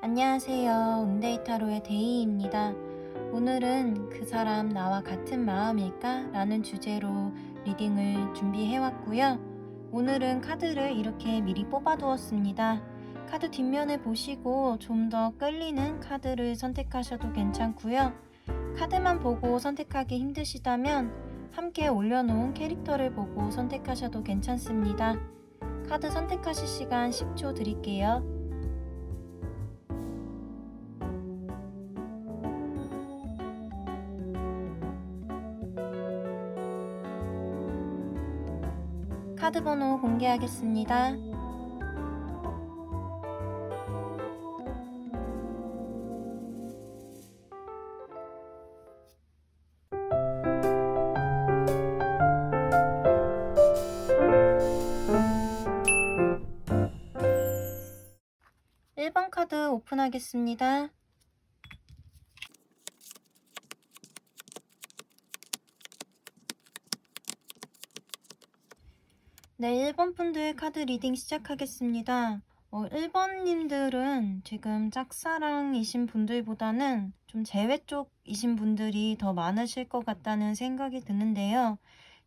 안녕하세요. 온데이타로의 데이입니다. 오늘은 그 사람 나와 같은 마음일까? 라는 주제로 리딩을 준비해왔고요. 오늘은 카드를 이렇게 미리 뽑아두었습니다. 카드 뒷면을 보시고 좀 더 끌리는 카드를 선택하셔도 괜찮고요. 카드만 보고 선택하기 힘드시다면 함께 올려놓은 캐릭터를 보고 선택하셔도 괜찮습니다. 카드 선택하실 시간 10초 드릴게요. 카드 번호 공개하겠습니다. (1번) 카드 오픈하겠습니다. 네, 1번 분들 카드 리딩 시작하겠습니다. 1번 님들은 지금 짝사랑이신 분들보다는 좀 재회 쪽이신 분들이 더 많으실 것 같다는 생각이 드는데요.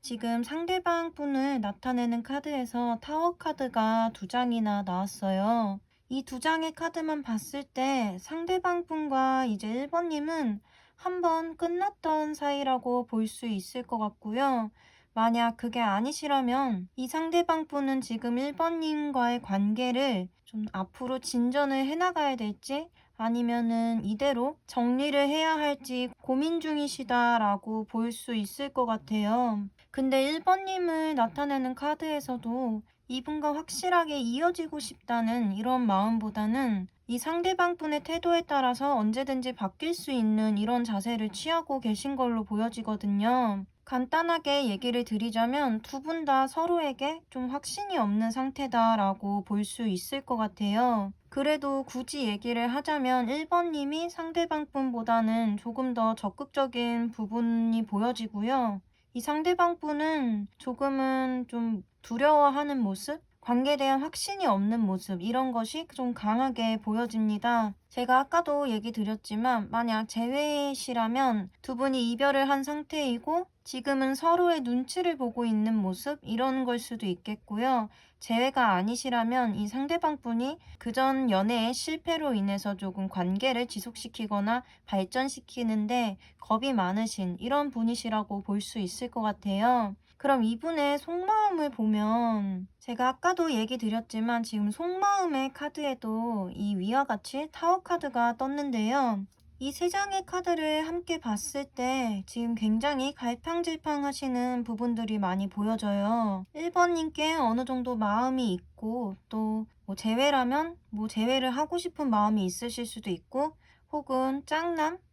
지금 상대방 분을 나타내는 카드에서 타워 카드가 2장이나 나왔어요. 이 2장의 카드만 봤을 때 상대방 분과 이제 1번 님은 한번 끝났던 사이라고 볼 수 있을 것 같고요. 만약 그게 아니시라면 이 상대방 분은 지금 1번님과의 관계를 좀 앞으로 진전을 해나가야 될지 아니면은 이대로 정리를 해야 할지 고민 중이시다라고 볼 수 있을 것 같아요. 근데 1번님을 나타내는 카드에서도 이분과 확실하게 이어지고 싶다는 이런 마음보다는 이 상대방 분의 태도에 따라서 언제든지 바뀔 수 있는 이런 자세를 취하고 계신 걸로 보여지거든요. 간단하게 얘기를 드리자면 두 분 다 서로에게 좀 확신이 없는 상태다라고 볼 수 있을 것 같아요. 그래도 굳이 얘기를 하자면 1번님이 상대방 분보다는 조금 더 적극적인 부분이 보여지고요. 이 상대방 분은 조금은 좀 두려워하는 모습? 관계에 대한 확신이 없는 모습, 이런 것이 좀 강하게 보여집니다. 제가 아까도 얘기 드렸지만 만약 재회시라면 두 분이 이별을 한 상태이고 지금은 서로의 눈치를 보고 있는 모습, 이런 걸 수도 있겠고요. 재회가 아니시라면 이 상대방 분이 그전 연애의 실패로 인해서 조금 관계를 지속시키거나 발전시키는데 겁이 많으신 이런 분이시라고 볼 수 있을 것 같아요. 그럼 이분의 속마음을 보면 제가 아까도 얘기 드렸지만 지금 속마음의 카드에도 이 위와 같이 타워 카드가 떴는데요. 이 세 장의 카드를 함께 봤을 때 지금 굉장히 갈팡질팡 하시는 부분들이 많이 보여져요. 1번님께 어느 정도 마음이 있고 또 뭐 재회라면 뭐 재회를 하고 싶은 마음이 있으실 수도 있고 혹은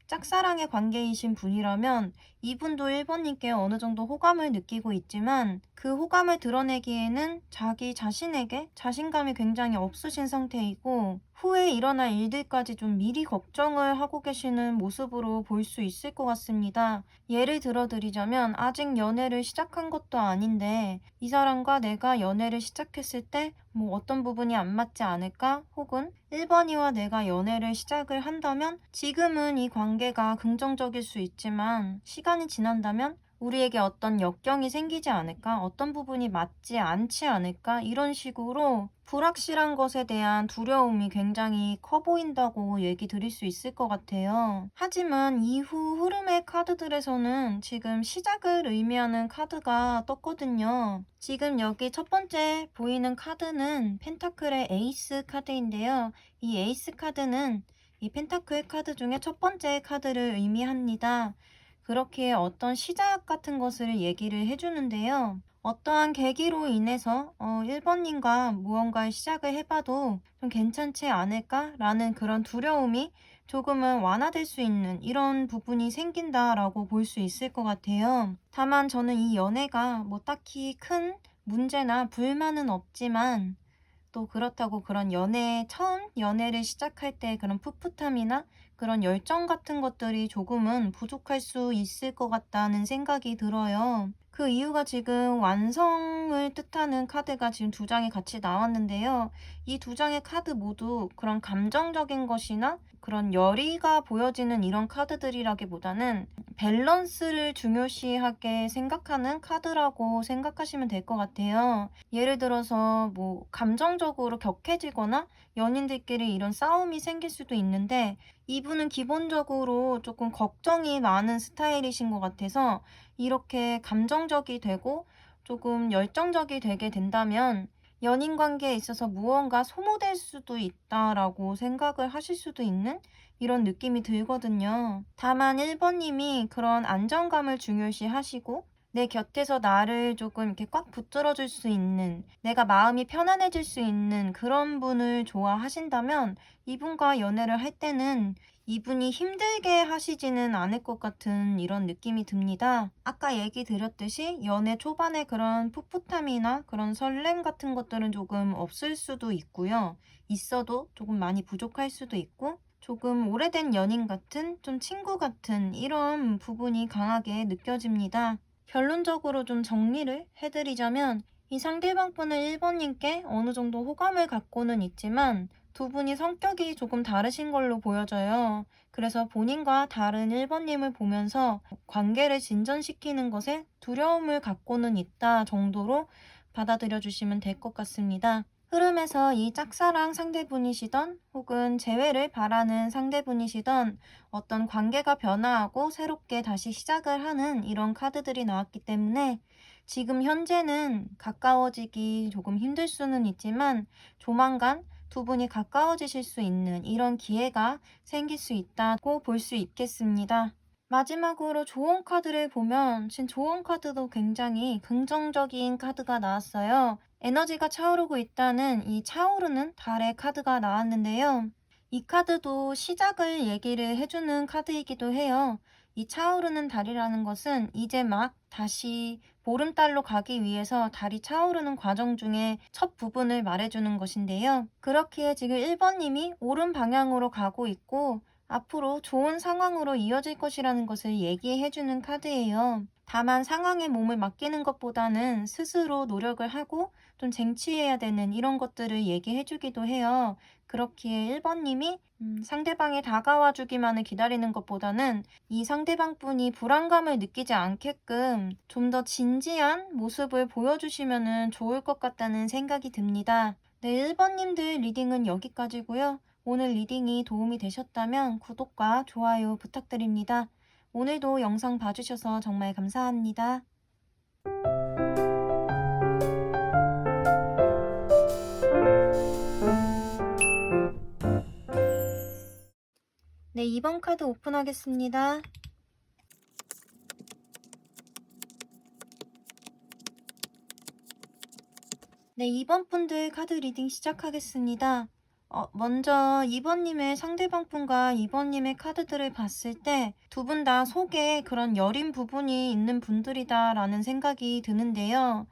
짝사랑의 관계이신 분이라면 이분도 1번님께 어느 정도 호감을 느끼고 있지만 그 호감을 드러내기에는 자기 자신에게 자신감이 굉장히 없으신 상태이고 후에 일어날 일들까지 좀 미리 걱정을 하고 계시는 모습으로 볼 수 있을 것 같습니다. 예를 들어 드리자면 아직 연애를 시작한 것도 아닌데 이 사람과 내가 연애를 시작했을 때 뭐 어떤 부분이 안 맞지 않을까? 혹은 1번이와 내가 연애를 시작을 한다면 지금은 이 관계가 긍정적일 수 있지만 시간이 지난다면 우리에게 어떤 역경이 생기지 않을까? 어떤 부분이 맞지 않지 않을까? 이런 식으로 불확실한 것에 대한 두려움이 굉장히 커 보인다고 얘기 드릴 수 있을 것 같아요. 하지만 이후 흐름의 카드들에서는 지금 시작을 의미하는 카드가 떴거든요. 지금 여기 첫 번째 보이는 카드는 펜타클의 에이스 카드인데요. 이 에이스 카드는 이 펜타클 카드 중에 첫 번째 카드를 의미합니다. 그렇게 어떤 시작 같은 것을 얘기를 해주는데요. 어떠한 계기로 인해서 1번님과 무언가를 시작을 해봐도 좀 괜찮지 않을까라는 그런 두려움이 조금은 완화될 수 있는 이런 부분이 생긴다라고 볼 수 있을 것 같아요. 다만 저는 이 연애가 뭐 딱히 큰 문제나 불만은 없지만 또 그렇다고 그런 처음 연애를 시작할 때 그런 풋풋함이나 그런 열정 같은 것들이 조금은 부족할 수 있을 것 같다는 생각이 들어요. 그 이유가 지금 완성을 뜻하는 카드가 지금 두 장이 같이 나왔는데요. 이 두 장의 카드 모두 그런 감정적인 것이나 그런 열의가 보여지는 이런 카드들이라기보다는 밸런스를 중요시하게 생각하는 카드라고 생각하시면 될 것 같아요. 예를 들어서 뭐 감정적으로 격해지거나 연인들끼리 이런 싸움이 생길 수도 있는데, 이분은 기본적으로 조금 걱정이 많은 스타일이신 것 같아서 이렇게 감정적이 되고 조금 열정적이 되게 된다면 연인 관계에 있어서 무언가 소모될 수도 있다라고 생각을 하실 수도 있는 이런 느낌이 들거든요. 다만 1번님이 그런 안정감을 중요시 하시고 내 곁에서 나를 조금 이렇게 꽉 붙들어 줄 수 있는, 내가 마음이 편안해질 수 있는 그런 분을 좋아하신다면 이분과 연애를 할 때는 이분이 힘들게 하시지는 않을 것 같은 이런 느낌이 듭니다. 아까 얘기 드렸듯이 연애 초반에 그런 풋풋함이나 그런 설렘 같은 것들은 조금 없을 수도 있고요. 있어도 조금 많이 부족할 수도 있고, 조금 오래된 연인 같은, 좀 친구 같은 이런 부분이 강하게 느껴집니다. 결론적으로 좀 정리를 해드리자면, 이 상대방 분은 1번님께 어느 정도 호감을 갖고는 있지만 두 분이 성격이 조금 다르신 걸로 보여져요. 그래서 본인과 다른 1번님을 보면서 관계를 진전시키는 것에 두려움을 갖고는 있다 정도로 받아들여 주시면 될 것 같습니다. 흐름에서 이 짝사랑 상대분이시던 혹은 재회를 바라는 상대분이시던 어떤 관계가 변화하고 새롭게 다시 시작을 하는 이런 카드들이 나왔기 때문에 지금 현재는 가까워지기 조금 힘들 수는 있지만 조만간 두 분이 가까워지실 수 있는 이런 기회가 생길 수 있다고 볼 수 있겠습니다. 마지막으로 조언 카드를 보면 지금 조언 카드도 굉장히 긍정적인 카드가 나왔어요. 에너지가 차오르고 있다는 이 차오르는 달의 카드가 나왔는데요. 이 카드도 시작을 얘기를 해주는 카드이기도 해요. 이 차오르는 달이라는 것은 이제 막 다시 보름달로 가기 위해서 달이 차오르는 과정 중에 첫 부분을 말해주는 것인데요. 그렇기에 지금 1번님이 옳은 방향으로 가고 있고 앞으로 좋은 상황으로 이어질 것이라는 것을 얘기해주는 카드예요. 다만 상황에 몸을 맡기는 것보다는 스스로 노력을 하고 좀 쟁취해야 되는 이런 것들을 얘기해주기도 해요. 그렇기에 1번님이 상대방이 다가와 주기만을 기다리는 것보다는 이 상대방 분이 불안감을 느끼지 않게끔 좀 더 진지한 모습을 보여주시면 좋을 것 같다는 생각이 듭니다. 네, 1번님들 리딩은 여기까지고요. 오늘 리딩이 도움이 되셨다면 구독과 좋아요 부탁드립니다. 오늘도 영상 봐주셔서 정말 감사합니다. 네, 2번 카드 오픈하겠습니다. 네, 2번 분들 카드 리딩 시작하겠습니다. 먼저 2번님의 상대방 분과 2번님의 카드들을 봤을 때 두 분 다 속에 그런 여린 부분이 있는 분들이다라는 생각이 드는데요.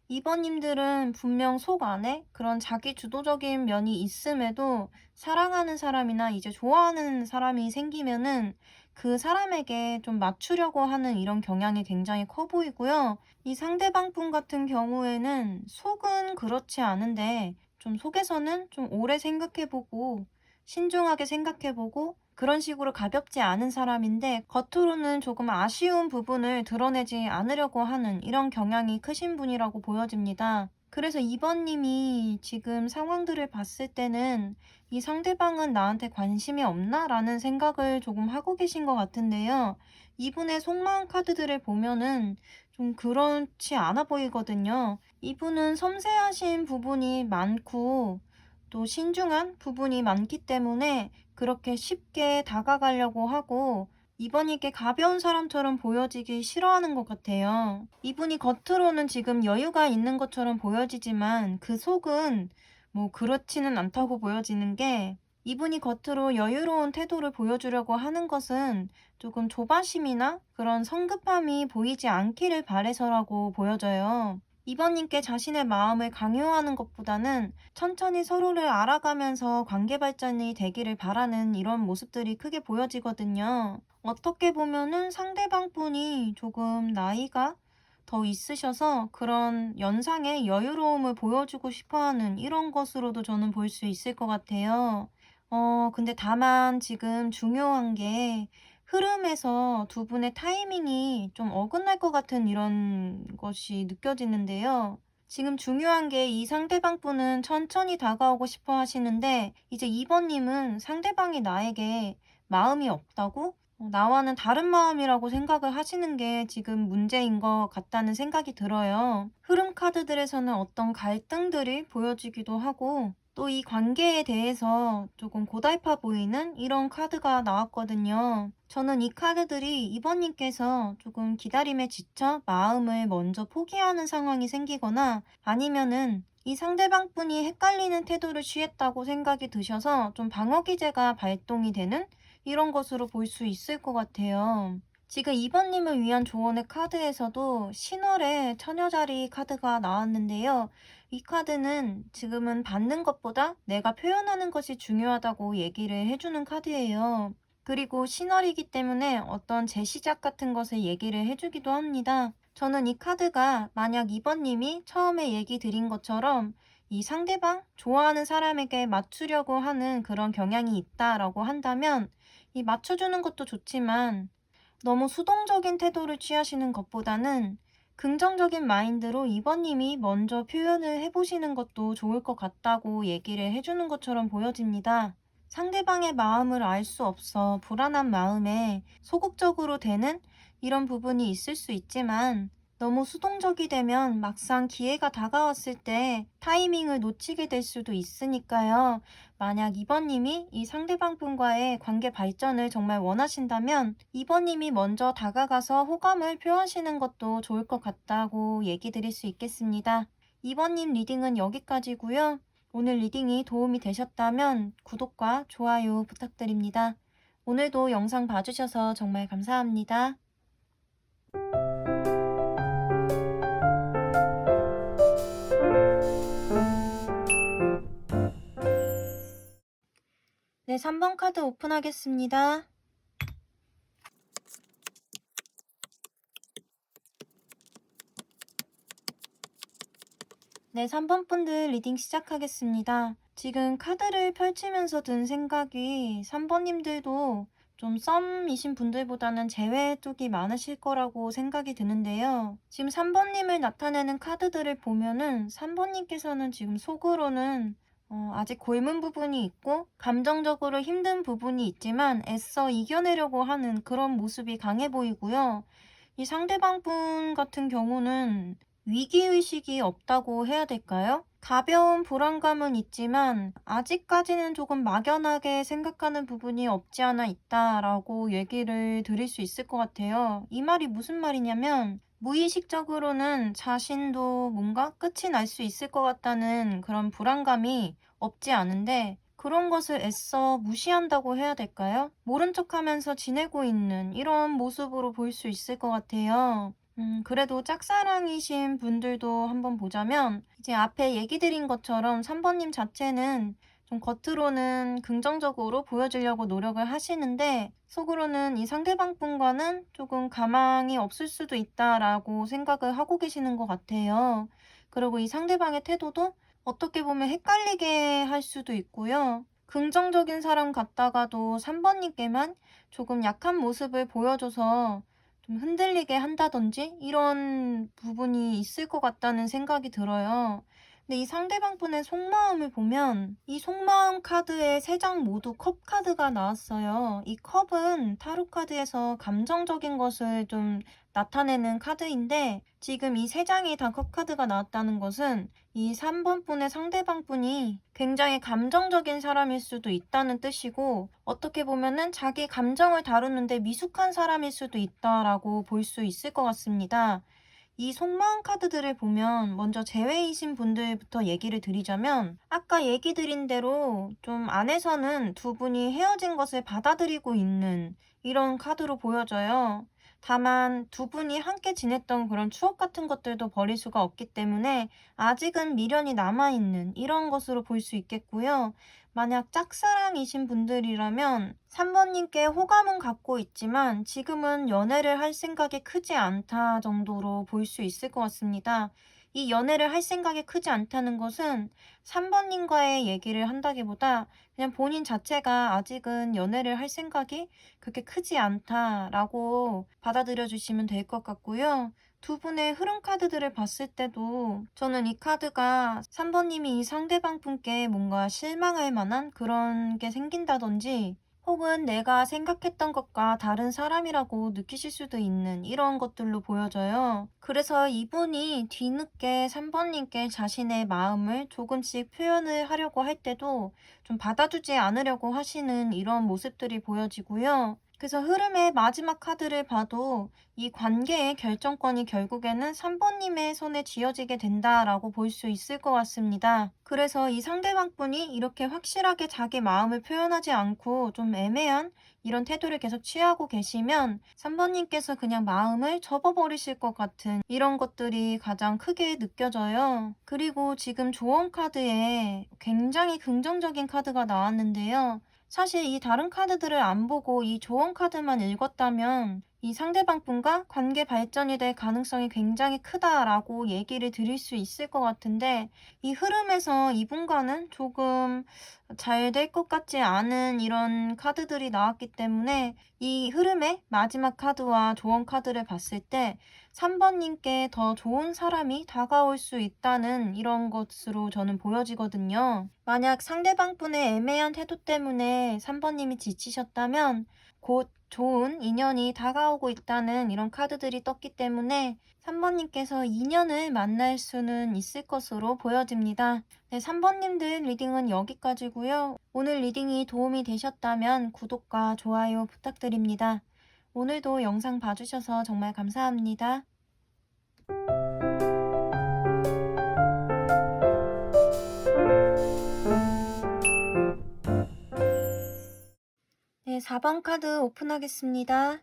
2번님들은 분명 속 안에 그런 자기 주도적인 면이 있음에도 사랑하는 사람이나 이제 좋아하는 사람이 생기면은 그 사람에게 좀 맞추려고 하는 이런 경향이 굉장히 커 보이고요. 이 상대방 분 같은 경우에는 속은 그렇지 않은데 좀 속에서는 좀 오래 생각해보고 신중하게 생각해보고 그런 식으로 가볍지 않은 사람인데 겉으로는 조금 아쉬운 부분을 드러내지 않으려고 하는 이런 경향이 크신 분이라고 보여집니다. 그래서 2번님이 지금 상황들을 봤을 때는 이 상대방은 나한테 관심이 없나? 라는 생각을 조금 하고 계신 것 같은데요. 이분의 속마음 카드들을 보면은 좀 그렇지 않아 보이거든요. 이분은 섬세하신 부분이 많고 또 신중한 부분이 많기 때문에 그렇게 쉽게 다가가려고 하고 이번이게 가벼운 사람처럼 보여지기 싫어하는 것 같아요. 이분이 겉으로는 지금 여유가 있는 것처럼 보여지지만 그 속은 뭐 그렇지는 않다고 보여지는 게, 이분이 겉으로 여유로운 태도를 보여주려고 하는 것은 조금 조바심이나 그런 성급함이 보이지 않기를 바래서라고 보여져요. 이번님께 자신의 마음을 강요하는 것보다는 천천히 서로를 알아가면서 관계 발전이 되기를 바라는 이런 모습들이 크게 보여지거든요. 어떻게 보면은 상대방 분이 조금 나이가 더 있으셔서 그런 연상의 여유로움을 보여주고 싶어 하는 이런 것으로도 저는 볼 수 있을 것 같아요. 근데 다만 지금 중요한 게 흐름에서 두 분의 타이밍이 좀 어긋날 것 같은 이런 것이 느껴지는데요. 지금 중요한 게 이 상대방 분은 천천히 다가오고 싶어 하시는데 이제 2번 님은 상대방이 나에게 마음이 없다고? 나와는 다른 마음이라고 생각을 하시는 게 지금 문제인 것 같다는 생각이 들어요. 흐름 카드들에서는 어떤 갈등들이 보여지기도 하고 또 이 관계에 대해서 조금 고달파 보이는 이런 카드가 나왔거든요. 저는 이 카드들이 2번 님께서 조금 기다림에 지쳐 마음을 먼저 포기하는 상황이 생기거나 아니면은 이 상대방 분이 헷갈리는 태도를 취했다고 생각이 드셔서 좀 방어 기제가 발동이 되는 이런 것으로 볼 수 있을 것 같아요. 지금 2번 님을 위한 조언의 카드에서도 신월의 처녀자리 카드가 나왔는데요. 이 카드는 지금은 받는 것보다 내가 표현하는 것이 중요하다고 얘기를 해주는 카드예요. 그리고 신월이기 때문에 어떤 재시작 같은 것을 얘기를 해주기도 합니다. 저는 이 카드가 만약 2번 님이 처음에 얘기 드린 것처럼 이 상대방, 좋아하는 사람에게 맞추려고 하는 그런 경향이 있다라고 한다면 이 맞춰주는 것도 좋지만 너무 수동적인 태도를 취하시는 것보다는 긍정적인 마인드로 2번 님이 먼저 표현을 해보시는 것도 좋을 것 같다고 얘기를 해주는 것처럼 보여집니다. 상대방의 마음을 알 수 없어 불안한 마음에 소극적으로 되는 이런 부분이 있을 수 있지만 너무 수동적이 되면 막상 기회가 다가왔을 때 타이밍을 놓치게 될 수도 있으니까요. 만약 2번 님이 이 상대방 분과의 관계 발전을 정말 원하신다면 2번 님이 먼저 다가가서 호감을 표하시는 것도 좋을 것 같다고 얘기 드릴 수 있겠습니다. 2번 님 리딩은 여기까지고요. 오늘 리딩이 도움이 되셨다면 구독과 좋아요 부탁드립니다. 오늘도 영상 봐주셔서 정말 감사합니다. 네, 3번 카드 오픈하겠습니다. 네, 3번 분들 리딩 시작하겠습니다. 지금 카드를 펼치면서 든 생각이 3번님들도 좀 썸이신 분들보다는 제외 쪽이 많으실 거라고 생각이 드는데요. 지금 3번님을 나타내는 카드들을 보면은 3번님께서는 지금 속으로는 아직 골문 부분이 있고 감정적으로 힘든 부분이 있지만 애써 이겨내려고 하는 그런 모습이 강해 보이고요. 이 상대방 분 같은 경우는 위기의식이 없다고 해야 될까요? 가벼운 불안감은 있지만 아직까지는 조금 막연하게 생각하는 부분이 없지 않아 있다라고 얘기를 드릴 수 있을 것 같아요. 이 말이 무슨 말이냐면 무의식적으로는 자신도 뭔가 끝이 날 수 있을 것 같다는 그런 불안감이 없지 않은데 그런 것을 애써 무시한다고 해야 될까요? 모른 척하면서 지내고 있는 이런 모습으로 볼 수 있을 것 같아요. 그래도 짝사랑이신 분들도 한번 보자면 이제 앞에 얘기 드린 것처럼 3번님 자체는 좀 겉으로는 긍정적으로 보여주려고 노력을 하시는데 속으로는 이 상대방 분과는 조금 가망이 없을 수도 있다라고 생각을 하고 계시는 것 같아요. 그리고 이 상대방의 태도도 어떻게 보면 헷갈리게 할 수도 있고요. 긍정적인 사람 같다가도 3번님께만 조금 약한 모습을 보여줘서 좀 흔들리게 한다든지 이런 부분이 있을 것 같다는 생각이 들어요. 근데 이 상대방 분의 속마음을 보면 이 속마음 카드의 3장 모두 컵 카드가 나왔어요. 이 컵은 타로 카드에서 감정적인 것을 좀 나타내는 카드인데 지금 이 3장이 다 컵 카드가 나왔다는 것은 이 3번 분의 상대방 분이 굉장히 감정적인 사람일 수도 있다는 뜻이고 어떻게 보면은 자기 감정을 다루는데 미숙한 사람일 수도 있다라고 볼 수 있을 것 같습니다. 이 속마음 카드들을 보면 먼저 제외이신 분들부터 얘기를 드리자면 아까 얘기 드린 대로 좀 안에서는 두 분이 헤어진 것을 받아들이고 있는 이런 카드로 보여져요. 다만 두 분이 함께 지냈던 그런 추억 같은 것들도 버릴 수가 없기 때문에 아직은 미련이 남아있는 이런 것으로 볼 수 있겠고요. 만약 짝사랑이신 분들이라면 3번님께 호감은 갖고 있지만 지금은 연애를 할 생각이 크지 않다 정도로 볼 수 있을 것 같습니다. 이 연애를 할 생각이 크지 않다는 것은 3번님과의 얘기를 한다기보다 그냥 본인 자체가 아직은 연애를 할 생각이 그렇게 크지 않다라고 받아들여 주시면 될 것 같고요. 두 분의 흐름 카드들을 봤을 때도 저는 이 카드가 3번님이 이 상대방 분께 뭔가 실망할 만한 그런 게 생긴다든지 혹은 내가 생각했던 것과 다른 사람이라고 느끼실 수도 있는 이런 것들로 보여져요. 그래서 이분이 뒤늦게 3번님께 자신의 마음을 조금씩 표현을 하려고 할 때도 좀 받아주지 않으려고 하시는 이런 모습들이 보여지고요. 그래서 흐름의 마지막 카드를 봐도 이 관계의 결정권이 결국에는 3번님의 손에 쥐어지게 된다라고 볼 수 있을 것 같습니다. 그래서 이 상대방 분이 이렇게 확실하게 자기 마음을 표현하지 않고 좀 애매한 이런 태도를 계속 취하고 계시면 3번님께서 그냥 마음을 접어버리실 것 같은 이런 것들이 가장 크게 느껴져요. 그리고 지금 조언 카드에 굉장히 긍정적인 카드가 나왔는데요. 사실 이 다른 카드들을 안 보고 이 조언 카드만 읽었다면 이 상대방 분과 관계 발전이 될 가능성이 굉장히 크다라고 얘기를 드릴 수 있을 것 같은데 이 흐름에서 이분과는 조금 잘 될 것 같지 않은 이런 카드들이 나왔기 때문에 이 흐름의 마지막 카드와 조언 카드를 봤을 때 3번님께 더 좋은 사람이 다가올 수 있다는 이런 것으로 저는 보여지거든요. 만약 상대방 분의 애매한 태도 때문에 3번님이 지치셨다면 곧 좋은 인연이 다가오고 있다는 이런 카드들이 떴기 때문에 3번님께서 인연을 만날 수는 있을 것으로 보여집니다. 네, 3번님들 리딩은 여기까지고요. 오늘 리딩이 도움이 되셨다면 구독과 좋아요 부탁드립니다. 오늘도 영상 봐주셔서 정말 감사합니다. 네, 4번 카드 오픈하겠습니다.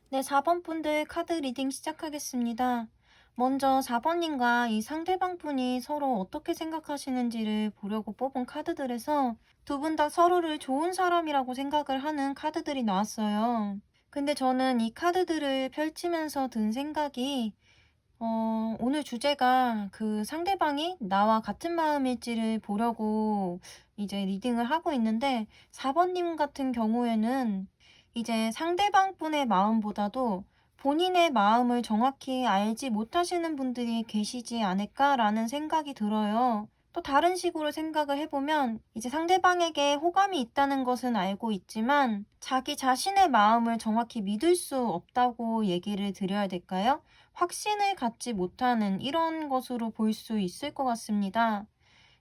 네, 4번 분들 카드 리딩 시작하겠습니다. 먼저 4번님과 이 상대방 분이 서로 어떻게 생각하시는지를 보려고 뽑은 카드들에서 두 분 다 서로를 좋은 사람이라고 생각을 하는 카드들이 나왔어요. 근데 저는 이 카드들을 펼치면서 든 생각이 오늘 주제가 그 상대방이 나와 같은 마음일지를 보려고 이제 리딩을 하고 있는데 4번님 같은 경우에는 이제 상대방 분의 마음보다도 본인의 마음을 정확히 알지 못하시는 분들이 계시지 않을까라는 생각이 들어요. 또 다른 식으로 생각을 해보면 이제 상대방에게 호감이 있다는 것은 알고 있지만 자기 자신의 마음을 정확히 믿을 수 없다고 얘기를 드려야 될까요? 확신을 갖지 못하는 이런 것으로 볼 수 있을 것 같습니다.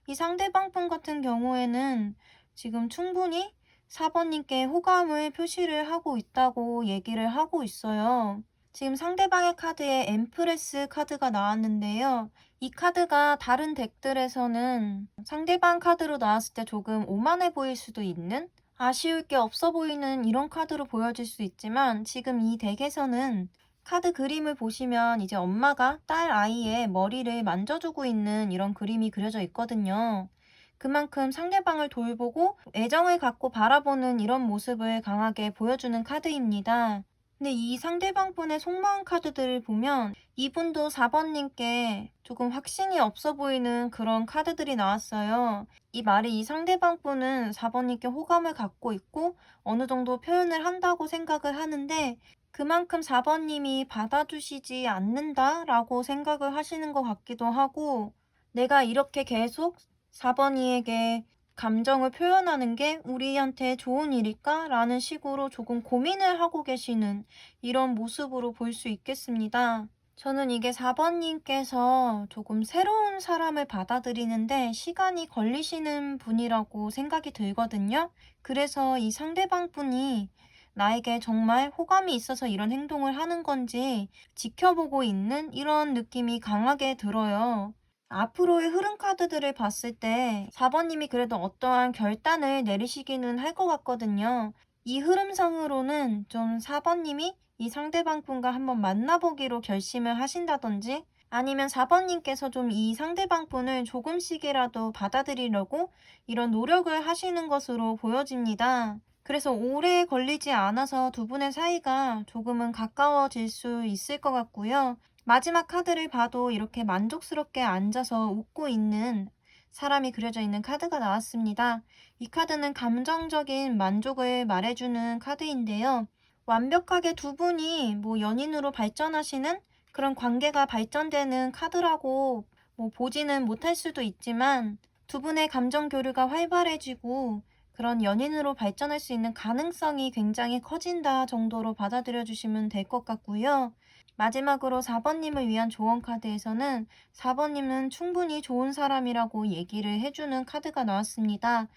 이 상대방 분 같은 경우에는 지금 충분히 4번님께 호감을 표시를 하고 있다고 얘기를 하고 있어요. 지금 상대방의 카드에 엠프레스 카드가 나왔는데요. 이 카드가 다른 덱들에서는 상대방 카드로 나왔을 때 조금 오만해 보일 수도 있는 아쉬울 게 없어 보이는 이런 카드로 보여질 수 있지만 지금 이 덱에서는 카드 그림을 보시면 이제 엄마가 딸 아이의 머리를 만져주고 있는 이런 그림이 그려져 있거든요. 그만큼 상대방을 돌보고 애정을 갖고 바라보는 이런 모습을 강하게 보여주는 카드입니다. 근데 이 상대방 분의 속마음 카드들을 보면 이분도 4번님께 조금 확신이 없어 보이는 그런 카드들이 나왔어요. 이 말이 이 상대방 분은 4번님께 호감을 갖고 있고 어느 정도 표현을 한다고 생각을 하는데 그만큼 4번님이 받아주시지 않는다라고 생각을 하시는 것 같기도 하고 내가 이렇게 계속 4번이에게 감정을 표현하는 게 우리한테 좋은 일일까? 라는 식으로 조금 고민을 하고 계시는 이런 모습으로 볼 수 있겠습니다. 저는 이게 4번님께서 조금 새로운 사람을 받아들이는데 시간이 걸리시는 분이라고 생각이 들거든요. 그래서 이 상대방 분이 나에게 정말 호감이 있어서 이런 행동을 하는 건지 지켜보고 있는 이런 느낌이 강하게 들어요. 앞으로의 흐름 카드들을 봤을 때 4번님이 그래도 어떠한 결단을 내리시기는 할 것 같거든요. 이 흐름상으로는 좀 4번님이 이 상대방 분과 한번 만나보기로 결심을 하신다든지 아니면 4번님께서 좀 이 상대방 분을 조금씩이라도 받아들이려고 이런 노력을 하시는 것으로 보여집니다. 그래서 오래 걸리지 않아서 두 분의 사이가 조금은 가까워질 수 있을 것 같고요. 마지막 카드를 봐도 이렇게 만족스럽게 앉아서 웃고 있는 사람이 그려져 있는 카드가 나왔습니다. 이 카드는 감정적인 만족을 말해주는 카드인데요. 완벽하게 두 분이 뭐 연인으로 발전하시는 그런 관계가 발전되는 카드라고 뭐 보지는 못할 수도 있지만 두 분의 감정 교류가 활발해지고 그런 연인으로 발전할 수 있는 가능성이 굉장히 커진다 정도로 받아들여 주시면 될 것 같고요. 마지막으로 4번님을 위한 조언 카드에서는 4번님은 충분히 좋은 사람이라고 얘기를 해주는 카드가 나왔습니다.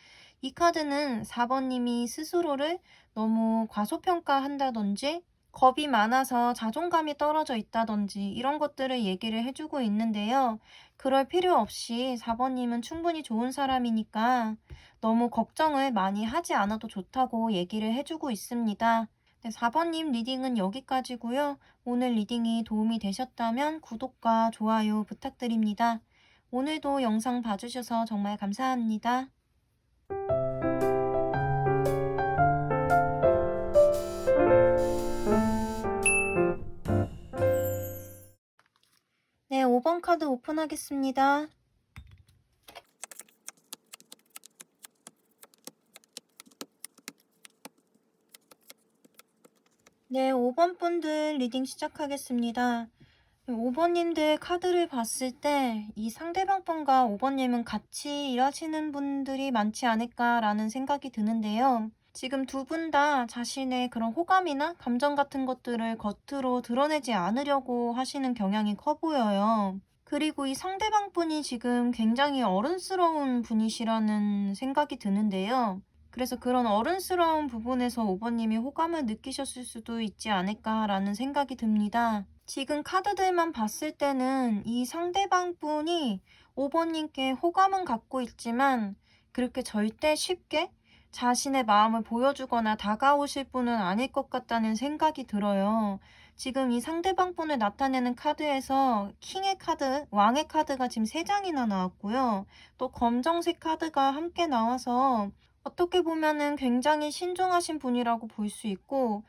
이 카드는 4번님이 스스로를 너무 과소평가한다든지 겁이 많아서 자존감이 떨어져 있다든지 이런 것들을 얘기를 해주고 있는데요. 그럴 필요 없이 4번님은 충분히 좋은 사람이니까 너무 걱정을 많이 하지 않아도 좋다고 얘기를 해주고 있습니다. 네, 4번님 리딩은 여기까지고요. 오늘 리딩이 도움이 되셨다면 구독과 좋아요 부탁드립니다. 오늘도 영상 봐주셔서 정말 감사합니다. 네, 5번 카드 오픈하겠습니다. 네, 5번 분들 리딩 시작하겠습니다. 5번님들 카드를 봤을 때 이 상대방 분과 5번님은 같이 일하시는 분들이 많지 않을까라는 생각이 드는데요. 지금 두 분 다 자신의 그런 호감이나 감정 같은 것들을 겉으로 드러내지 않으려고 하시는 경향이 커 보여요. 그리고 이 상대방 분이 지금 굉장히 어른스러운 분이시라는 생각이 드는데요. 그래서 그런 어른스러운 부분에서 5번님이 호감을 느끼셨을 수도 있지 않을까라는 생각이 듭니다. 지금 카드들만 봤을 때는 이 상대방 분이 5번님께 호감은 갖고 있지만 그렇게 절대 쉽게 자신의 마음을 보여주거나 다가오실 분은 아닐 것 같다는 생각이 들어요. 지금 이 상대방 분을 나타내는 카드에서 킹의 카드, 왕의 카드가 지금 3장이나 나왔고요. 또 검정색 카드가 함께 나와서 어떻게 보면은 굉장히 신중하신 분이라고 볼 수 있고,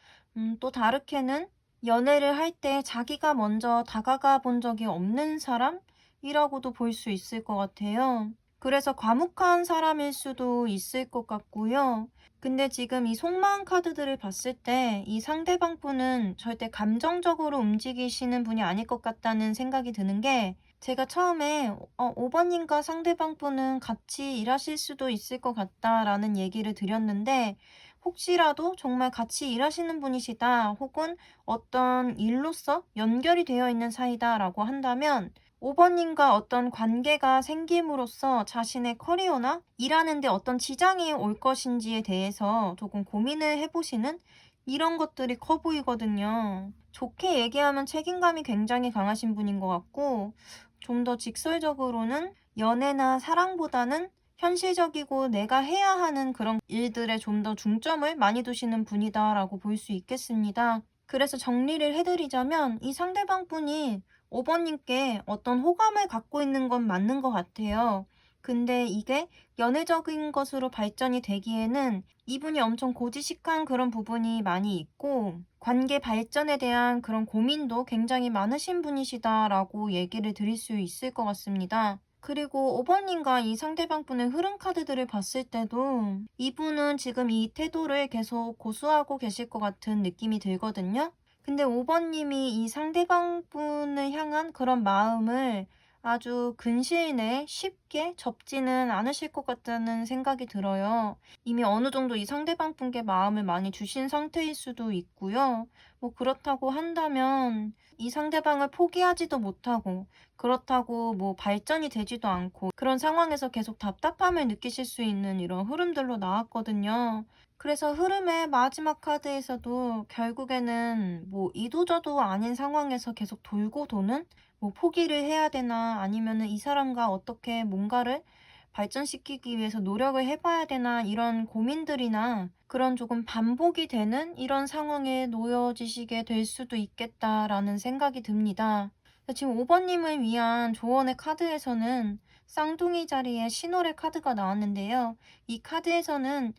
또 다르게는 연애를 할 때 자기가 먼저 다가가 본 적이 없는 사람이라고도 볼 수 있을 것 같아요. 그래서 과묵한 사람일 수도 있을 것 같고요. 근데 지금 이 속마음 카드들을 봤을 때 이 상대방 분은 절대 감정적으로 움직이시는 분이 아닐 것 같다는 생각이 드는 게 제가 처음에 5번님과 상대방 분은 같이 일하실 수도 있을 것 같다라는 얘기를 드렸는데 혹시라도 정말 같이 일하시는 분이시다 혹은 어떤 일로서 연결이 되어 있는 사이다라고 한다면 5번님과 어떤 관계가 생김으로써 자신의 커리어나 일하는 데 어떤 지장이 올 것인지에 대해서 조금 고민을 해보시는 이런 것들이 커 보이거든요. 좋게 얘기하면 책임감이 굉장히 강하신 분인 것 같고 좀 더 직설적으로는 연애나 사랑보다는 현실적이고 내가 해야 하는 그런 일들에 좀 더 중점을 많이 두시는 분이다라고 볼 수 있겠습니다. 그래서 정리를 해드리자면 이 상대방 분이 5번님께 어떤 호감을 갖고 있는 건 맞는 것 같아요. 근데 이게 연애적인 것으로 발전이 되기에는 이분이 엄청 고지식한 그런 부분이 많이 있고 관계 발전에 대한 그런 고민도 굉장히 많으신 분이시다라고 얘기를 드릴 수 있을 것 같습니다. 그리고 5번님과 이 상대방 분의 흐름 카드들을 봤을 때도 이분은 지금 이 태도를 계속 고수하고 계실 것 같은 느낌이 들거든요. 근데 5번님이 이 상대방 분을 향한 그런 마음을 아주 근시일 내에 쉽게 접지는 않으실 것 같다는 생각이 들어요. 이미 어느 정도 이 상대방 분께 마음을 많이 주신 상태일 수도 있고요. 뭐 그렇다고 한다면 이 상대방을 포기하지도 못하고 그렇다고 뭐 발전이 되지도 않고 그런 상황에서 계속 답답함을 느끼실 수 있는 이런 흐름들로 나왔거든요. 그래서 흐름의 마지막 카드에서도 결국에는 뭐 이도저도 아닌 상황에서 계속 돌고 도는 뭐 포기를 해야 되나 아니면은 이 사람과 어떻게 뭔가를 발전시키기 위해서 노력을 해봐야 되나 이런 고민들이나 그런 조금 반복이 되는 이런 상황에 놓여지시게 될 수도 있겠다라는 생각이 듭니다. 지금 5번님을 위한 조언의 카드에서는 쌍둥이 자리에 신호의 카드가 나왔는데요. 이 카드에서는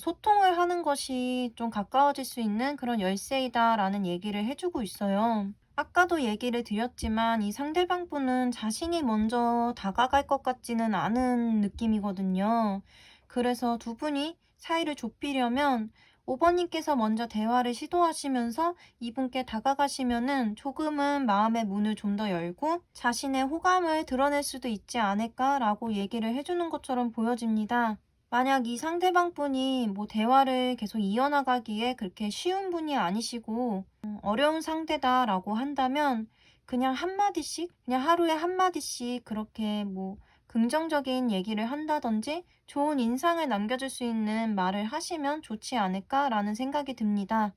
소통을 하는 것이 좀 가까워질 수 있는 그런 열쇠이다라는 얘기를 해주고 있어요. 아까도 얘기를 드렸지만 이 상대방 분은 자신이 먼저 다가갈 것 같지는 않은 느낌이거든요. 그래서 두 분이 사이를 좁히려면 5번님께서 먼저 대화를 시도하시면서 이분께 다가가시면은 조금은 마음의 문을 좀 더 열고 자신의 호감을 드러낼 수도 있지 않을까라고 얘기를 해주는 것처럼 보여집니다. 만약 이 상대방 분이 뭐 대화를 계속 이어나가기에 그렇게 쉬운 분이 아니시고 어려운 상대다라고 한다면 그냥 한마디씩, 그냥 하루에 한마디씩 그렇게 뭐 긍정적인 얘기를 한다든지 좋은 인상을 남겨줄 수 있는 말을 하시면 좋지 않을까라는 생각이 듭니다.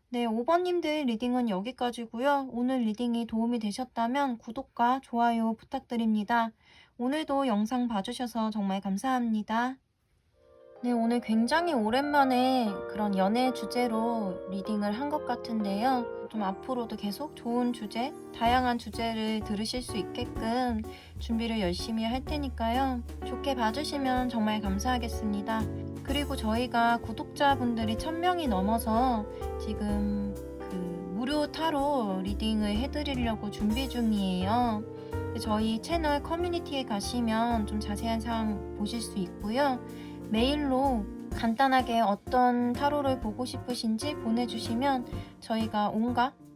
네, 5번님들 리딩은 여기까지고요. 오늘 리딩이 도움이 되셨다면 구독과 좋아요 부탁드립니다. 오늘도 영상 봐주셔서 정말 감사합니다. 네, 오늘 굉장히 오랜만에 그런 연애 주제로 리딩을 한 것 같은데요. 좀 앞으로도 계속 좋은 주제, 다양한 주제를 들으실 수 있게끔 준비를 열심히 할 테니까요. 좋게 봐주시면 정말 감사하겠습니다. 그리고 저희가 구독자분들이 1000명이 넘어서 지금 그 무료 타로 리딩을 해드리려고 준비 중이에요. 저희 채널 커뮤니티에 가시면 좀 자세한 사항 보실 수 있고요. 메일로 간단하게 어떤 타로를 보고 싶으신지 보내주시면 저희가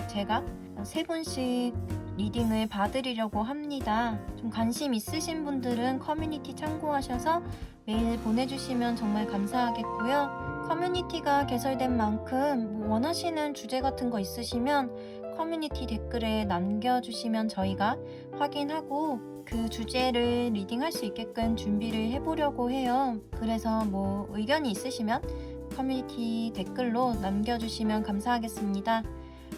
제가 3분씩 리딩을 봐드리려고 합니다. 좀 관심 있으신 분들은 커뮤니티 참고하셔서 메일 보내주시면 정말 감사하겠고요. 커뮤니티가 개설된 만큼 뭐 원하시는 주제 같은 거 있으시면 커뮤니티 댓글에 남겨주시면 저희가 확인하고 그 주제를 리딩할 수 있게끔 준비를 해보려고 해요. 그래서 뭐 의견이 있으시면 커뮤니티 댓글로 남겨주시면 감사하겠습니다.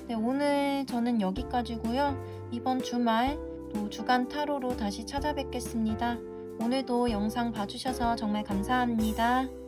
네, 오늘 저는 여기까지고요. 이번 주말 또 주간 타로로 다시 찾아뵙겠습니다. 오늘도 영상 봐주셔서 정말 감사합니다.